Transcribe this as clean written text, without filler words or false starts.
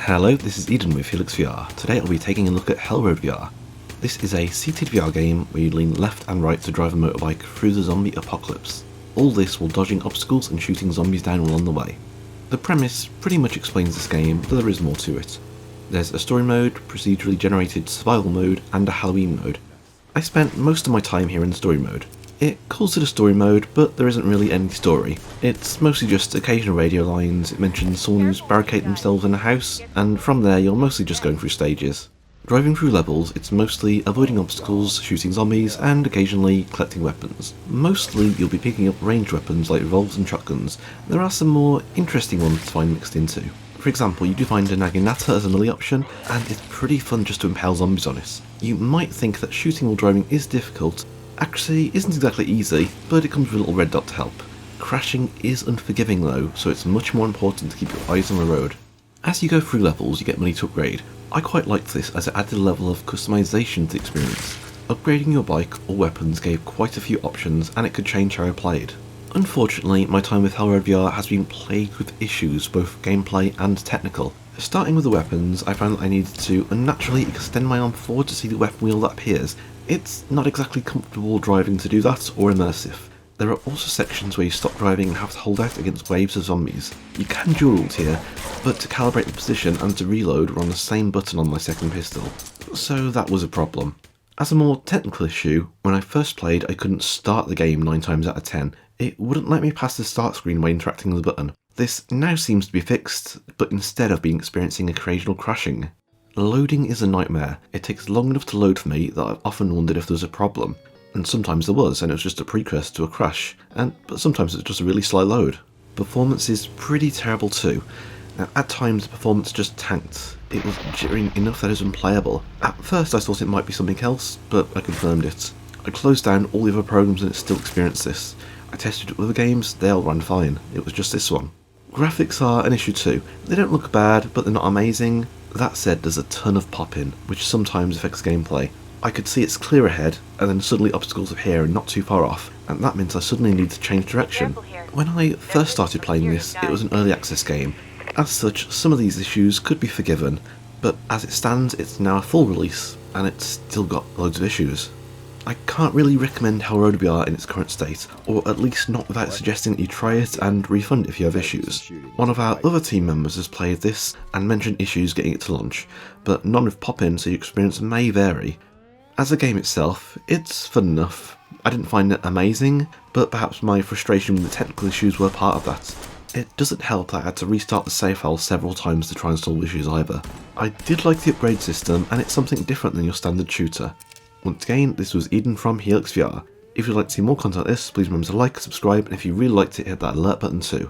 Hello, this is Eden with HelixxVR. Today I'll be taking a look at HelixxVR. This is a seated VR game where you lean left and right to drive a motorbike through the zombie apocalypse. All this while dodging obstacles and shooting zombies down along the way. The premise pretty much explains this game, but there is more to it. There's a story mode, procedurally generated survival mode, and a Halloween mode. I spent most of my time here in the story mode. It calls it a story mode, but there isn't really any story. It's mostly just occasional radio lines. It mentions someone who's barricaded themselves in a house, and from there you're mostly just going through stages. Driving through levels, it's mostly avoiding obstacles, shooting zombies, and occasionally collecting weapons. Mostly you'll be picking up ranged weapons like revolvers and shotguns. There are some more interesting ones to find mixed into. For example, you do find a naginata as a melee option, and it's pretty fun just to impale zombies on it. You might think that shooting while driving is difficult. Actually isn't exactly easy, but it comes with a little red dot to help. Crashing is unforgiving though, so it's much more important to keep your eyes on the road. As you go through levels, you get money to upgrade. I quite liked this as it added a level of customization to the experience. Upgrading your bike or weapons gave quite a few options, and it could change how I played. Unfortunately, my time with HelixxVR has been plagued with issues, both gameplay and technical. Starting with the weapons, I found that I needed to unnaturally extend my arm forward to see the weapon wheel that appears. It's not exactly comfortable driving to do that, or immersive. There are also sections where you stop driving and have to hold out against waves of zombies. You can dual ult here, but to calibrate the position and to reload were on the same button on my second pistol, so that was a problem. As a more technical issue, when I first played I couldn't start the game 9 times out of 10. It wouldn't let me pass the start screen by interacting with the button. This now seems to be fixed, but instead I've been experiencing occasional crashing. Loading is a nightmare. It takes long enough to load for me that I've often wondered if there's a problem. And sometimes there was, and it was just a precursor to a crash, but sometimes it's just a really slow load. Performance is pretty terrible too. Now, at times the performance just tanked. It was jittering enough that it was unplayable. At first I thought it might be something else, but I confirmed it. I closed down all the other programs and it still experienced this. I tested it with other games, they all ran fine. It was just this one. Graphics are an issue too. They don't look bad, but they're not amazing. That said, there's a ton of pop-in, which sometimes affects gameplay. I could see it's clear ahead, and then suddenly obstacles appear and not too far off, and that means I suddenly need to change direction. When I first started playing this, it was an early access game. As such, some of these issues could be forgiven, but as it stands, it's now a full release, and it's still got loads of issues. I can't really recommend HelixxVR in its current state, or at least not without suggesting that you try it and refund if you have issues. One of our other team members has played this and mentioned issues getting it to launch, but none with pop-in, so your experience may vary. As a game itself, it's fun enough. I didn't find it amazing, but perhaps my frustration with the technical issues were part of that. It doesn't help that I had to restart the save file several times to try and solve issues either. I did like the upgrade system, and it's something different than your standard shooter. Once again, this was Eden from HelixxVR. If you'd like to see more content like this, please remember to like, subscribe, and if you really liked it, hit that alert button too.